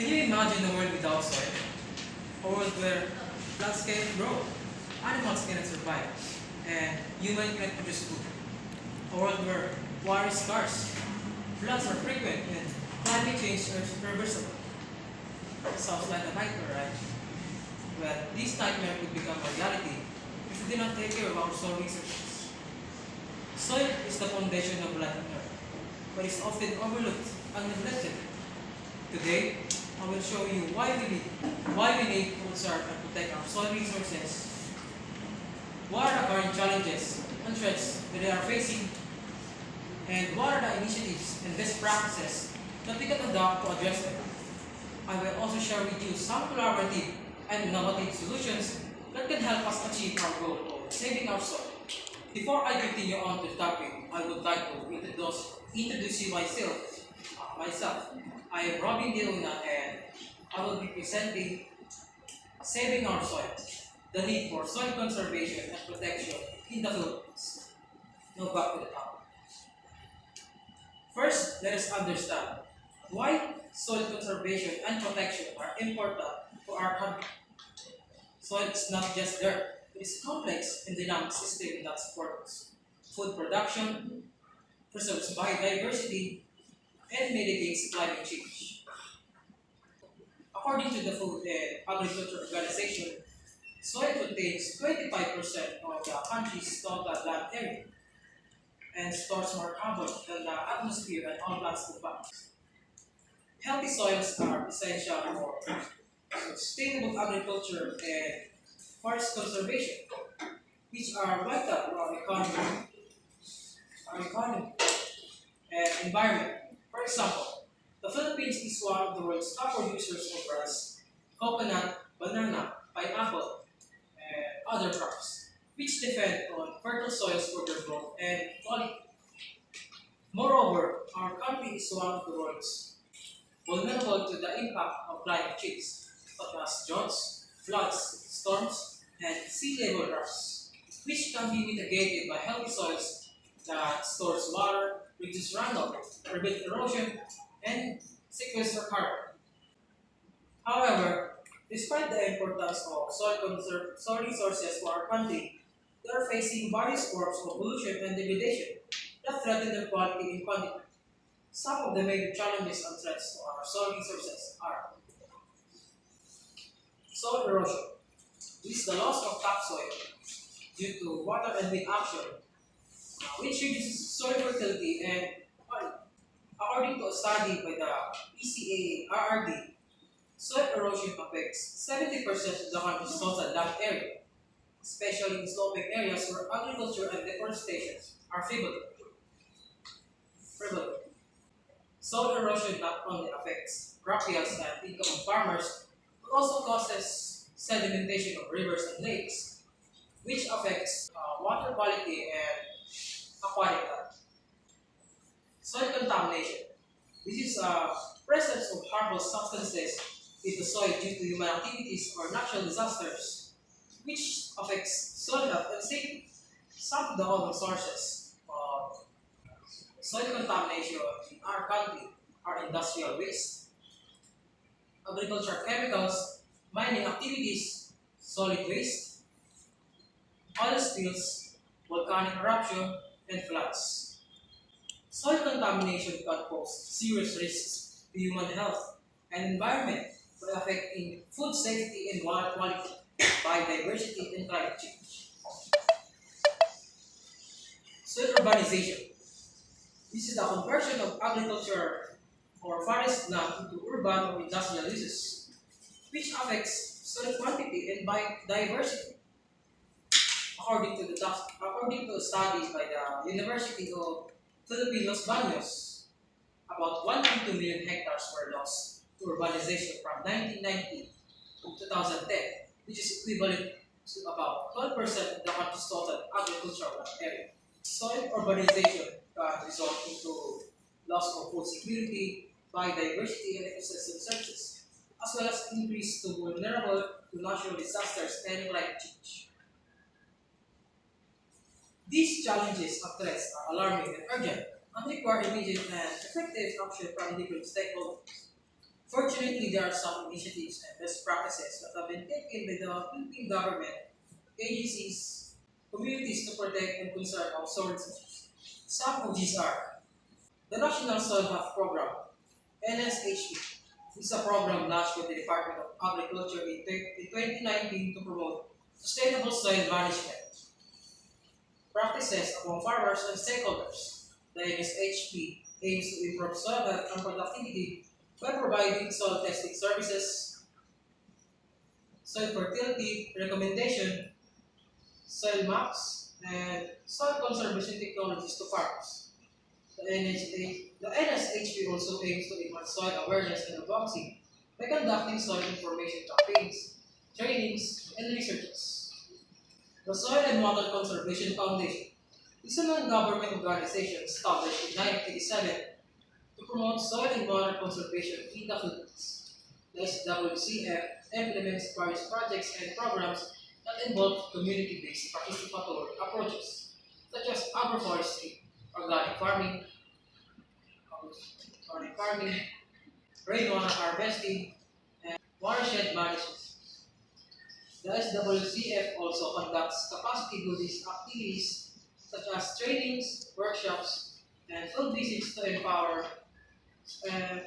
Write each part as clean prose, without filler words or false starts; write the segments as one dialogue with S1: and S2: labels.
S1: Can you imagine a world without soil? A world where plants can grow, animals cannot survive, and humans cannot produce food. A world where water is scarce, floods are frequent, and climate change is irreversible. It sounds like a nightmare, right? But this nightmare could become a reality if we do not take care of our soil resources. Soil is the foundation of life on Earth, but it's often overlooked and neglected. Today, I will show you why we need to conserve and protect our soil resources. What are the current challenges and threats that they are facing, and what are the initiatives and best practices that we can adopt to address them. I will also share with you some collaborative and innovative solutions that can help us achieve our goal of saving our soil. Before I continue on to the topic, I would like to introduce you myself. I am Robin Leona, and I will be presenting Saving Our Soil, the need for soil conservation and protection in the Philippines. Now back to the topic. First, let us understand why soil conservation and protection are important for our country. Soil is not just dirt, it is a complex and dynamic system that supports food production, preserves biodiversity, and mitigates climate change. According to the Food and Agriculture Organization, soil contains 25% of the country's total land area and stores more carbon than the atmosphere and all plants combined. Healthy soils are essential for sustainable agriculture and forest conservation, which are vital to our economy and environment. For example, the Philippines is one of the world's top producers of rice, coconut, banana, pineapple, and other crops, which depend on fertile soils for their growth and quality. Moreover, our country is one of the world's vulnerable to the impact of climate change, such as droughts, floods, storms, and sea level rise, which can be mitigated by healthy soils that stores water, reduce runoff, prevent erosion, and sequester carbon. However, despite the importance of soil resources for our country, they are facing various forms of pollution and degradation that threaten their quality and quantity. Some of the major challenges and threats to our soil resources are soil erosion. This is the loss of topsoil due to water and wind action, which reduces soil fertility and quality. According to a study by the ECA-RRD, soil erosion affects 70% of the country's total land area, especially in sloping areas where agriculture and deforestation are prevalent. Soil erosion not only affects crop yields and income of farmers, but also causes sedimentation of rivers and lakes, which affects water quality and aquatic life. Soil contamination. This is a presence of harmful substances in the soil due to human activities or natural disasters, which affects soil health and safety. Some of the common sources of soil contamination in our country are industrial waste, agricultural chemicals, mining activities, solid waste, oil spills, volcanic eruption, and floods. Soil contamination can pose serious risks to human health and environment by affecting food safety and water quality, biodiversity, and climate change. Soil urbanization. This is the conversion of agriculture or forest land into urban or industrial uses, which affects soil quantity and biodiversity. According to studies by the University of Philippine Los Baños, about 1.2 million hectares were lost to urbanization from 1990 to 2010, which is equivalent to about 12% of the country's total agricultural land area. Soil urbanization can result into loss of food security, biodiversity, and ecosystem services, as well as increase to vulnerable to natural disasters and climate change. These challenges and threats are alarming and urgent and require immediate and effective action from different stakeholders. Fortunately, there are some initiatives and best practices that have been taken by the Philippine government, agencies, communities to protect and conserve our soil resources. Some of these are the National Soil Health Program, NSHP. This is a program launched by the Department of Agriculture in 2019 to promote sustainable soil management practices among farmers and stakeholders. The NSHP aims to improve soil health and productivity by providing soil testing services, soil fertility recommendation, soil maps, and soil conservation technologies to farmers. The NSHP also aims to enhance soil awareness and advocacy by conducting soil information campaigns, trainings, and researches. The Soil and Water Conservation Foundation is a non-government organization established in 1987 to promote soil and water conservation in the Philippines. The SWCF implements various projects and programs that involve community-based participatory approaches, such as agroforestry, organic farming, rainwater harvesting, and watershed management. The SWCF also conducts capacity building activities such as trainings, workshops, and field visits to empower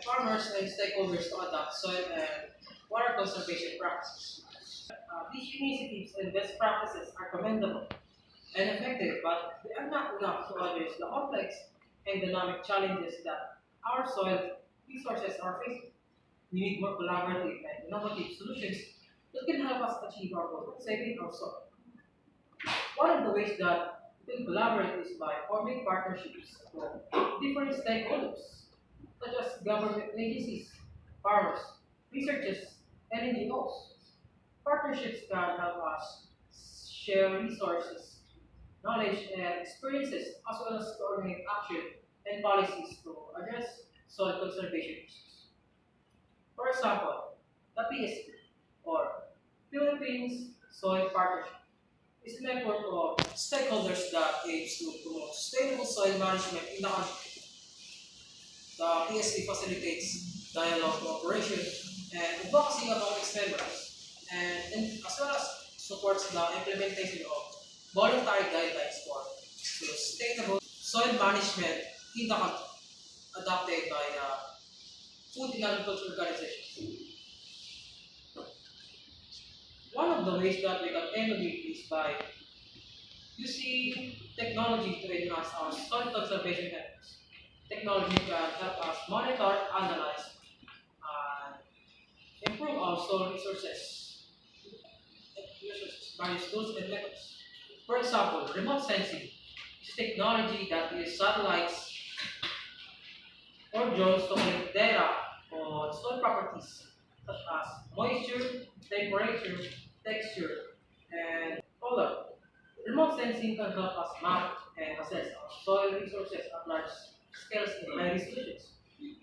S1: farmers and stakeholders to adopt soil and water conservation practices. These initiatives and best practices are commendable and effective, but they are not enough to address the complex and dynamic challenges that our soil resources are facing. We need more collaborative and innovative solutions that can help us achieve our goal of saving our soil. One of the ways that we can collaborate is by forming partnerships with different stakeholders, such as government agencies, farmers, researchers, and NGOs. Partnerships can help us share resources, knowledge, and experiences, as well as coordinate action and policies to address soil conservation issues. For example, the PSP, or Philippines Soil Partnership, is a network of stakeholders that aims to promote sustainable soil management in the country. The PSP facilitates dialogue, cooperation, and advocacy among its members, and as well as supports the implementation of voluntary guidelines for sustainable soil management in the country, adopted by the Food and Agriculture Organization. One of the ways that we can innovate is by using technology to enhance our soil conservation efforts. Technology can help us monitor, analyze, and improve our soil resources by tools and methods. For example, remote sensing is technology that uses satellites or drones to collect data on soil properties such as moisture, temperature, texture, and color. Remote sensing can help us map and assess our soil resources at large scales in high resolutions,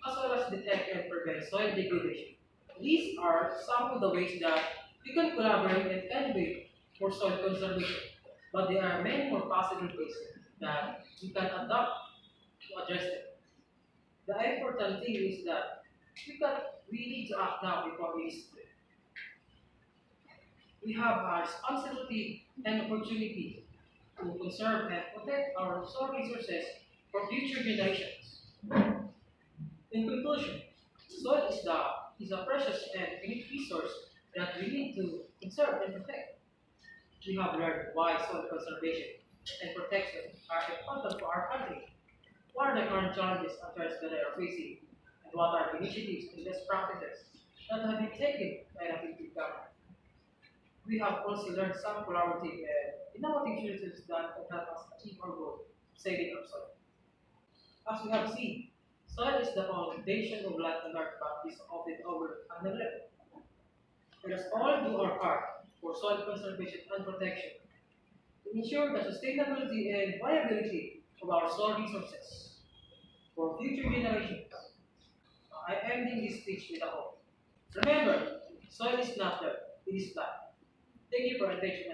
S1: as well as detect and prevent soil degradation. These are some of the ways that we can collaborate and innovate for soil conservation, but there are many more possible ways that we can adopt to address them. The important thing is that we need to act now before we is too late. We have a responsibility and opportunity to conserve and protect our soil resources for future generations. In conclusion, soil is a precious and unique resource that we need to conserve and protect. We have learned why soil conservation and protection are important for our country. What are the current challenges and threats that they are facing, and what are the initiatives and best practices that have been taken by the Philippine government? We have also learned some collaborative and innovative solutions that can help us achieve our goal of saving our soil. As we have seen, soil is the foundation of life on earth, but is often overlooked and neglected. Let us all do our part for soil conservation and protection to ensure the sustainability and viability of our soil resources for future generations. I am ending this speech with a hope. Remember, soil is not dirt, it is life. Thank you for attention.